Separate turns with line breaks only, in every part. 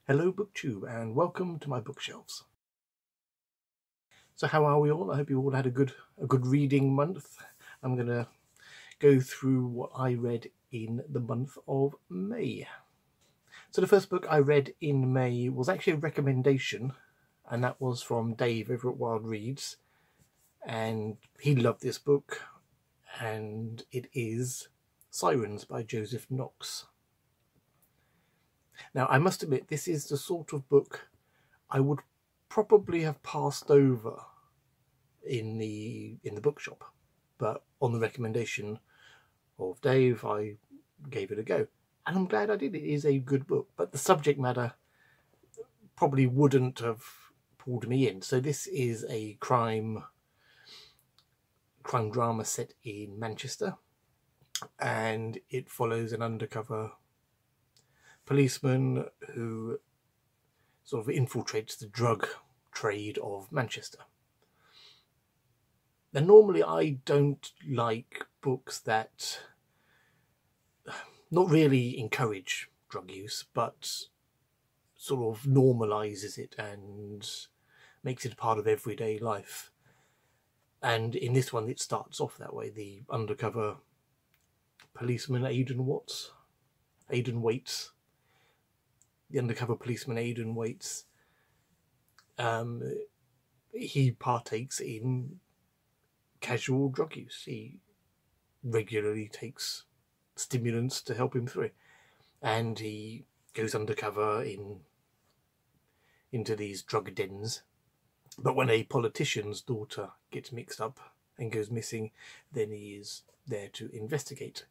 Hello Booktube and welcome to my bookshelves. So how are we all? I hope you all had a good reading month. I'm going to go through what I read in the month of May. So the first book I read in May was actually a recommendation, and that was from Dave over at Wild Reads, and he loved this book, and it is Sirens by Joseph Knox. Now, I must admit, this is the sort of book I would probably have passed over in the bookshop, but on the recommendation of Dave, I gave it a go, and I'm glad I did. It is a good book, but the subject matter probably wouldn't have pulled me in. So this is a crime drama set in Manchester, and it follows an undercover policeman who sort of infiltrates the drug trade of Manchester. Now, normally I don't like books that not really encourage drug use, but sort of normalises it and makes it a part of everyday life. And in this one, it starts off that way. The undercover policeman, Aidan Waits, the undercover policeman Aidan Waits, he partakes in casual drug use. He regularly takes stimulants to help him through, and he goes undercover into these drug dens. But when a politician's daughter gets mixed up and goes missing, then he is there to investigate.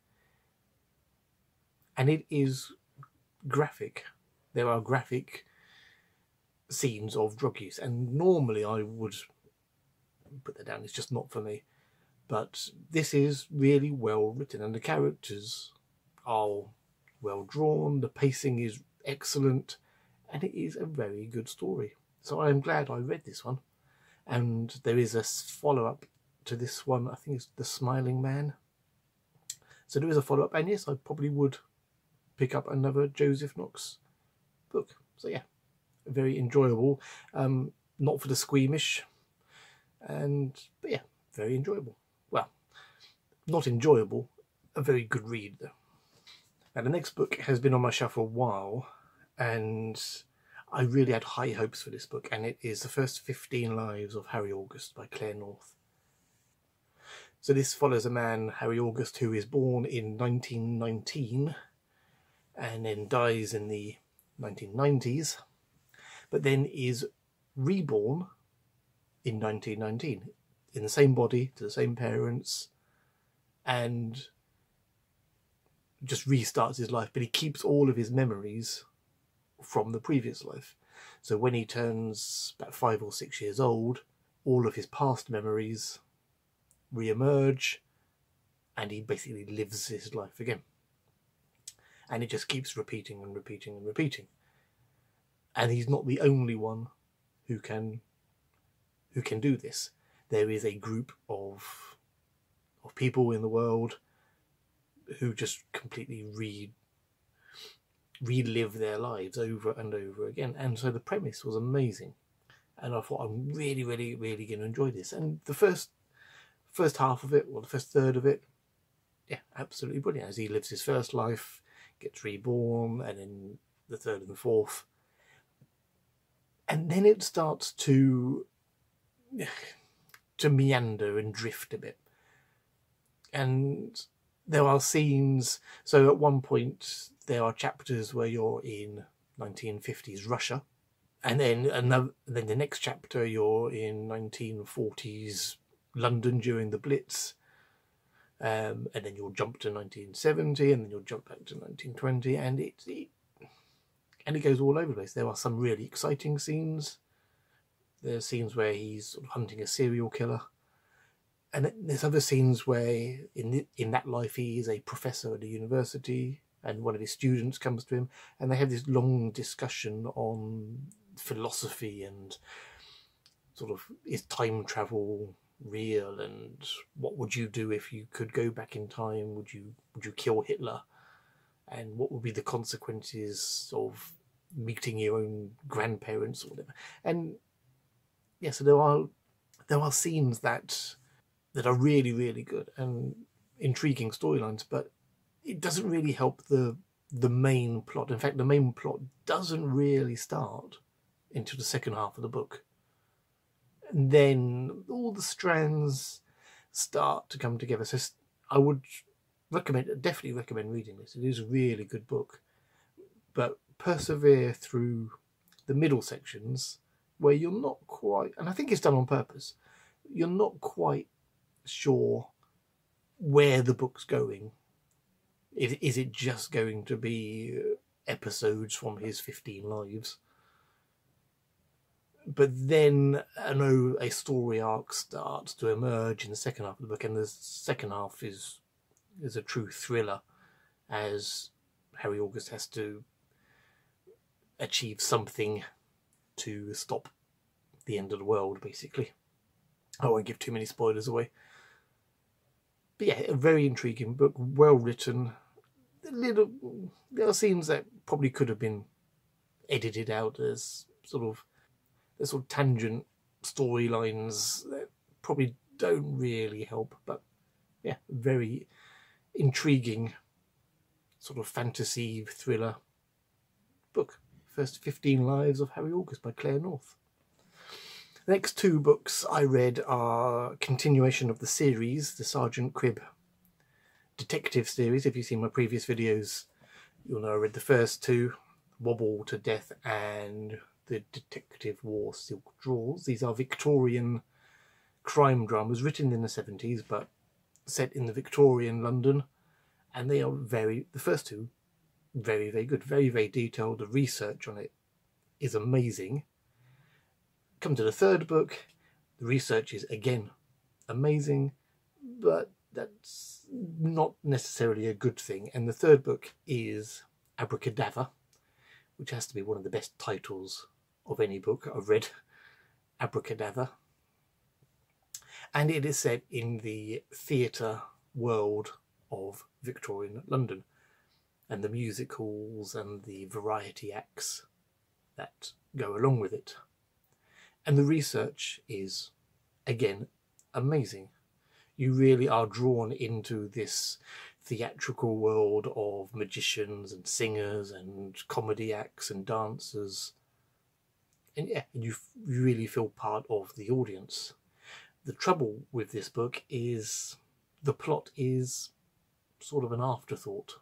And it is graphic. There are graphic scenes of drug use, and normally I would put that down. It's just not for me. But this is really well written, and the characters are well drawn. The pacing is excellent, and it is a very good story. So I'm glad I read this one. And there is a follow-up to this one. I think it's The Smiling Man. So there is a follow-up, and yes, I probably would pick up another Joseph Knox book. So yeah, very enjoyable. Not for the squeamish, but yeah, very enjoyable. Well, not enjoyable, a very good read though. Now the next book has been on my shelf for a while, and I really had high hopes for this book, and it is The First 15 Lives of Harry August by Claire North. So this follows a man, Harry August, who is born in 1919 and then dies in the 1990s, but then is reborn in 1919 in the same body, to the same parents, and just restarts his life, but he keeps all of his memories from the previous life. So when he turns about 5 or 6 years old, all of his past memories re-emerge, and he basically lives his life again. And it just keeps repeating and repeating and repeating. And he's not the only one who can do this. There is a group of people in the world who just completely relive their lives over and over again. And so the premise was amazing, and I thought, I'm really going to enjoy this. And the first half of it, or the first third of it, yeah, absolutely brilliant. As he lives his first life, gets reborn, and then the third and the fourth, and then it starts to meander and drift a bit. And there are scenes, so at one point there are chapters where you're in 1950s Russia, and then the next chapter you're in 1940s London during the Blitz, and then you'll jump to 1970, and then you'll jump back to 1920, and it goes all over the place. There are some really exciting scenes. There are scenes where he's sort of hunting a serial killer, and there's other scenes where in that life he is a professor at a university, and one of his students comes to him, and they have this long discussion on philosophy and sort of, is time travel real, and what would you do if you could go back in time? Would you kill Hitler? And what would be the consequences of meeting your own grandparents or whatever. And yeah, so there are scenes that are really, really good and intriguing storylines, but it doesn't really help the main plot. In fact, the main plot doesn't really start into the second half of the book. And then all the strands start to come together. So I would definitely recommend reading this. It is a really good book. But persevere through the middle sections where you're not quite, and I think it's done on purpose, you're not quite sure where the book's going. Is it just going to be episodes from his 15 lives? But then a story arc starts to emerge in the second half of the book, and the second half is a true thriller, as Harry August has to achieve something to stop the end of the world, basically. I won't give too many spoilers away. But yeah, a very intriguing book, well written. There are scenes that probably could have been edited out as sort of tangent storylines that probably don't really help. But yeah, very intriguing sort of fantasy thriller book. First 15 Lives of Harry August by Claire North. The next two books I read are a continuation of the series, the Sergeant Cribb detective series. If you've seen my previous videos, you'll know I read the first two, Wobble to Death and the Detective War Silk Drawers. These are Victorian crime dramas written in the 70s but set in the Victorian London, and they are the first two, very, very good, very, very detailed. The research on it is amazing. Come to the third book, the research is again amazing, but that's not necessarily a good thing. And the third book is Abracadaver, which has to be one of the best titles of any book I've read. Abracadaver. And it is set in the theatre world of Victorian London, and the musicals and the variety acts that go along with it. And the research is, again, amazing. You really are drawn into this theatrical world of magicians and singers and comedy acts and dancers. And yeah, you really feel part of the audience. The trouble with this book is the plot is sort of an afterthought.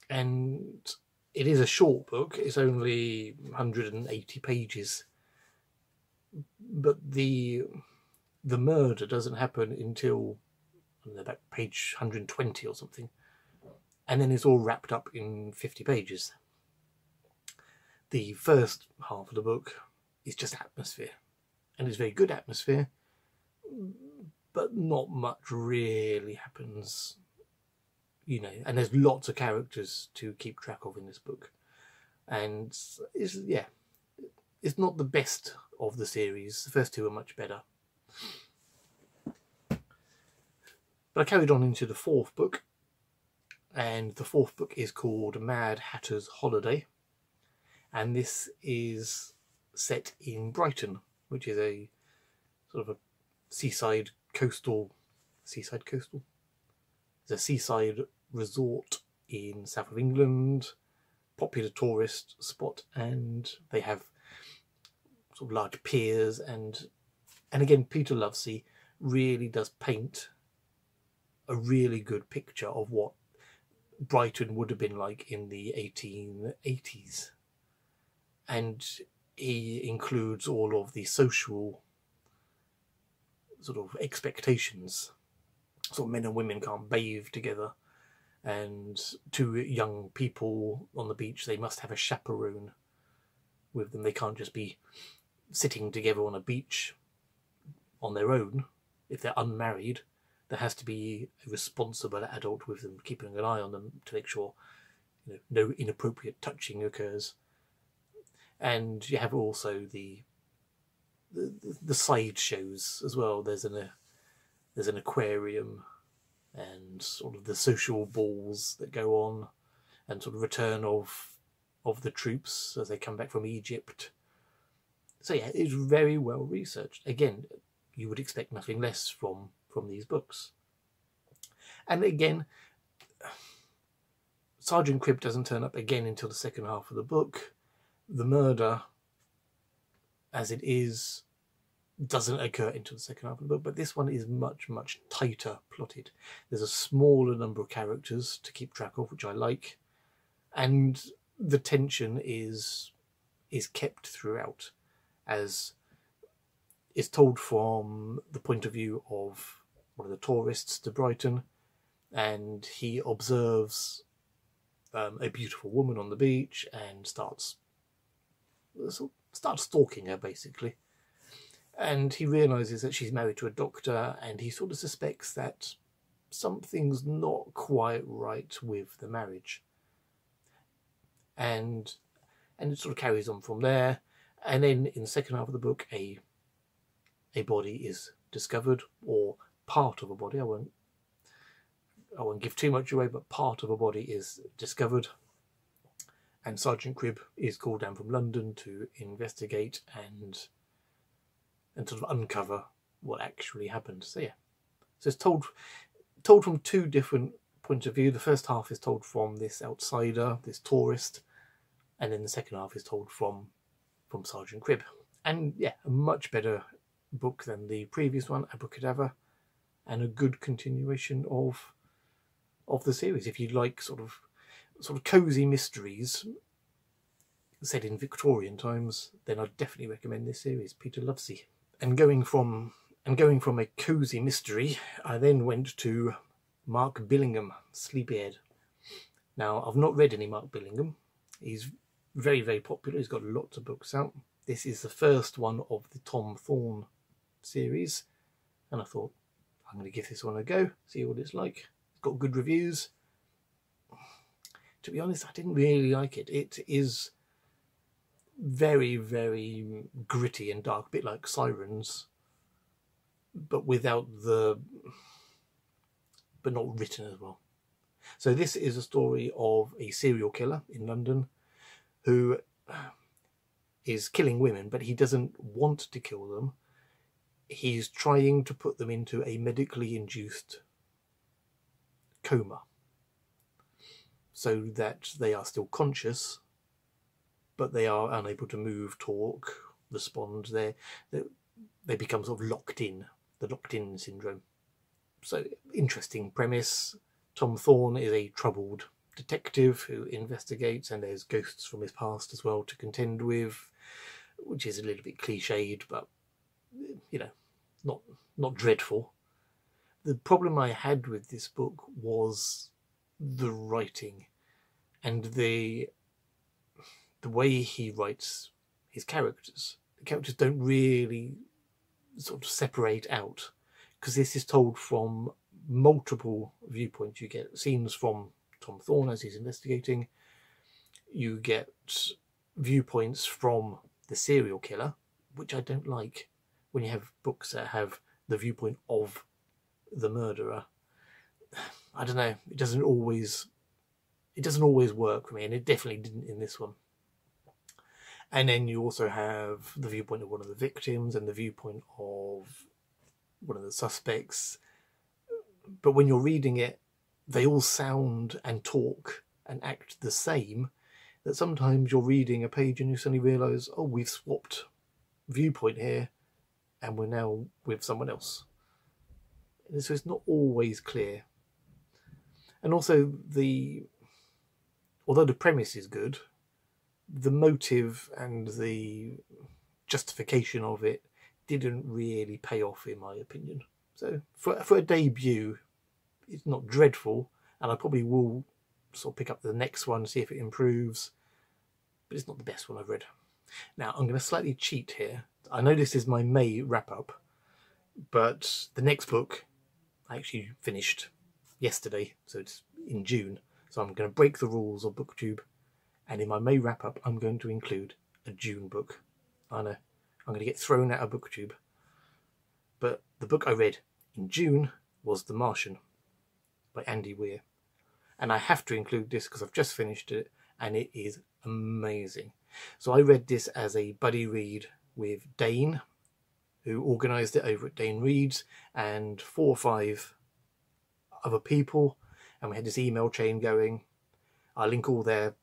And it is a short book. It's only 180 pages. But the murder doesn't happen until about page 120 or something, and then it's all wrapped up in 50 pages. The first half of the book is just atmosphere, and it's very good atmosphere, but not much really happens, you know, and there's lots of characters to keep track of in this book, and it's not the best of the series. The first two are much better. But I carried on into the fourth book, and the fourth book is called Mad Hatter's Holiday, and this is set in Brighton, which is a sort of a seaside coastal. It's a seaside resort in south of England, popular tourist spot, and they have sort of large piers, and again Peter Lovesey really does paint a really good picture of what Brighton would have been like in the 1880s, and he includes all of the social sort of expectations. So men and women can't bathe together, and two young people on the beach, they must have a chaperone with them. They can't just be sitting together on a beach on their own. If they're unmarried, there has to be a responsible adult with them, keeping an eye on them to make sure, you know, no inappropriate touching occurs. And you have also the side shows as well. There's an aquarium, and sort of the social balls that go on, and sort of return of the troops as they come back from Egypt. So yeah, it's very well researched. Again, you would expect nothing less from these books. And again, Sergeant Cribb doesn't turn up again until the second half of the book. The murder, as it is, doesn't occur until the second half of the book, but this one is much, much tighter plotted. There's a smaller number of characters to keep track of, which I like, and the tension is kept throughout, as is told from the point of view of one of the tourists to Brighton, and he observes a beautiful woman on the beach and starts stalking her, basically. And he realises that she's married to a doctor, and he sort of suspects that something's not quite right with the marriage. And it sort of carries on from there. And then in the second half of the book, a body is discovered, or part of a body. I won't give too much away, but part of a body is discovered. And Sergeant Cribb is called down from London to investigate and sort of uncover what actually happened. So yeah, so it's told from two different points of view. The first half is told from this outsider, this tourist, and then the second half is told from Sergeant Cribb. And yeah, a much better book than the previous one, Abracadaver, and a good continuation of the series. If you like sort of cosy mysteries set in Victorian times, then I'd definitely recommend this series, Peter Lovesey. And going from a cosy mystery, I then went to Mark Billingham, Sleepyhead. Now, I've not read any Mark Billingham. He's very, very popular. He's got lots of books out. This is the first one of the Tom Thorne series, and I thought, I'm going to give this one a go, see what it's like. It's got good reviews. To be honest, I didn't really like it. It is very, very gritty and dark, a bit like Sirens, but not written as well. So this is a story of a serial killer in London who is killing women, but he doesn't want to kill them. He's trying to put them into a medically induced coma so that they are still conscious, but they are unable to move, talk, respond. They become sort of locked in, the locked-in syndrome. So, interesting premise. Tom Thorne is a troubled detective who investigates, and there's ghosts from his past as well to contend with, which is a little bit cliched, but, you know, not dreadful. The problem I had with this book was the writing and the way he writes his characters. The characters don't really sort of separate out, because this is told from multiple viewpoints. You get scenes from Tom Thorne as he's investigating. You get viewpoints from the serial killer, which I don't like. When you have books that have the viewpoint of the murderer, I don't know, it doesn't always work for me, and it definitely didn't in this one. And then you also have the viewpoint of one of the victims and the viewpoint of one of the suspects. But when you're reading it, they all sound and talk and act the same, that sometimes you're reading a page and you suddenly realise, oh, we've swapped viewpoint here and we're now with someone else. And so it's not always clear. And also, although the premise is good, the motive and the justification of it didn't really pay off, in my opinion. So for a debut, it's not dreadful, and I probably will sort of pick up the next one, see if it improves, but it's not the best one I've read. Now, I'm going to slightly cheat here. I know this is my May wrap-up, but the next book I actually finished yesterday, so it's in June. So I'm going to break the rules of Booktube, and in my May wrap-up, I'm going to include a June book. I know, I'm going to get thrown out of Booktube. But the book I read in June was The Martian by Andy Weir. And I have to include this because I've just finished it, and it is amazing. So I read this as a buddy read with Dane, who organised it over at Dane Reads, and 4 or 5 other people, and we had this email chain going. I'll link all their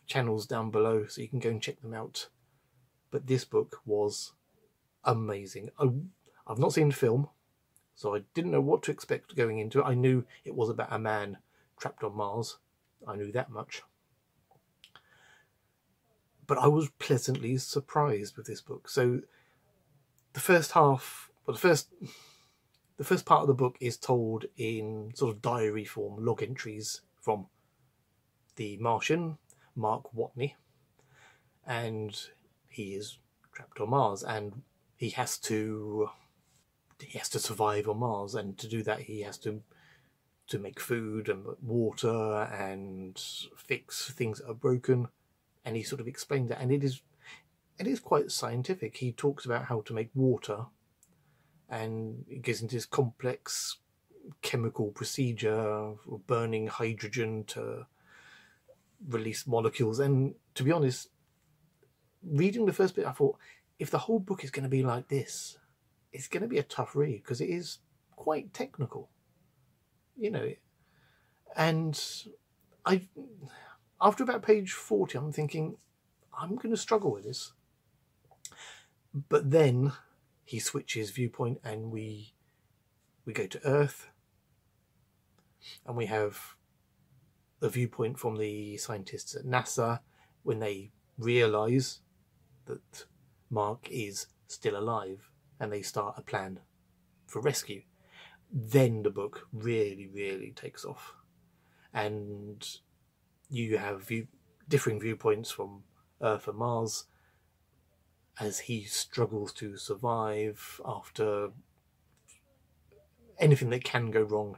channels down below so you can go and check them out. But this book was amazing. I've not seen the film, so I didn't know what to expect going into it. I knew it was about a man trapped on Mars. I knew that much. But I was pleasantly surprised with this book. So the first half, well, the first part of the book is told in sort of diary form, log entries from the Martian, Mark Watney, and he is trapped on Mars, and he has to survive on Mars, and to do that he has to make food and water and fix things that are broken, and he sort of explains that, and it is quite scientific. He talks about how to make water, and it gets into this complex chemical procedure of burning hydrogen to release molecules. And to be honest, reading the first bit, I thought, if the whole book is going to be like this, it's going to be a tough read, because it is quite technical, you know. And after about page 40, I'm thinking, I'm going to struggle with this. But then he switches viewpoint, and we go to Earth, and we have a viewpoint from the scientists at NASA when they realise that Mark is still alive, and they start a plan for rescue. Then the book really, really takes off, and you have differing viewpoints from Earth and Mars as he struggles to survive after anything that can go wrong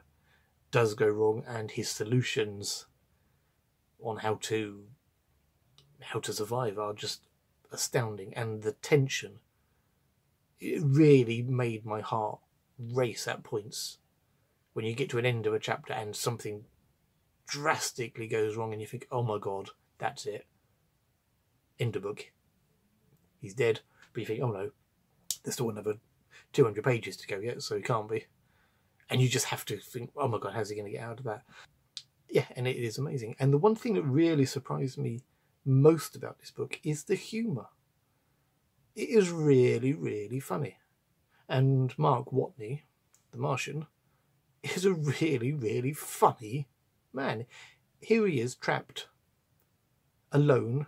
does go wrong, and his solutions on how to survive are just astounding. And the tension, it really made my heart race at points when you get to an end of a chapter and something drastically goes wrong, and you think, oh my god, that's it, end of book, he's dead. But you think, oh no, there's still another 200 pages to go yet, so he can't be. And you just have to think, oh my god, how's he going to get out of that? Yeah, and it is amazing. And the one thing that really surprised me most about this book is the humour. It is really, really funny. And Mark Watney, the Martian, is a really, really funny man. Here he is, trapped alone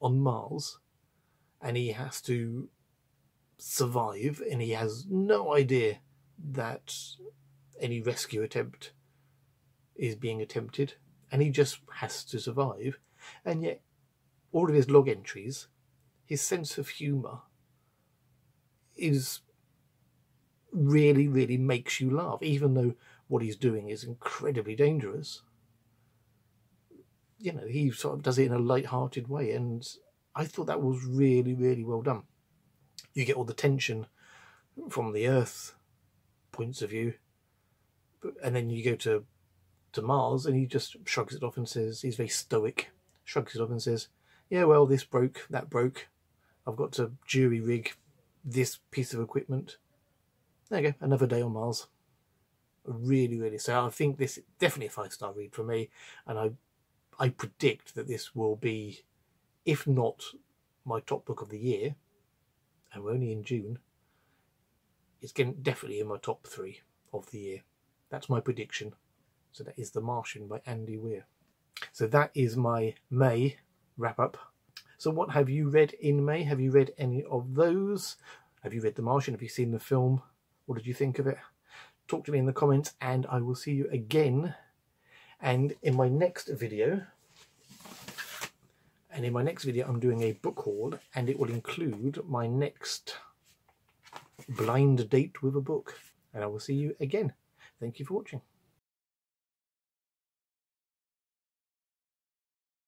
on Mars, and he has to survive, and he has no idea that any rescue attempt is being attempted, and he just has to survive. And yet all of his log entries, his sense of humour is really, really makes you laugh, even though what he's doing is incredibly dangerous. You know, he sort of does it in a light-hearted way, and I thought that was really, really well done. You get all the tension from the Earth points of view, and then you go to Mars, and he just shrugs it off and says, he's very stoic, shrugs it off and says, yeah, well, this broke, that broke, I've got to jury rig this piece of equipment. There you go, another day on Mars. Really, really, so I think this is definitely a 5-star read for me, and I predict that this will be, if not my top book of the year, and we're only in June, it's definitely in my top 3 of the year. That's my prediction. So that is The Martian by Andy Weir. So that is my May wrap up. So what have you read in May? Have you read any of those? Have you read The Martian? Have you seen the film? What did you think of it? Talk to me in the comments, and I will see you again. And in my next video, I'm doing a book haul, and it will include my next blind date with a book. And I will see you again. Thank you for watching.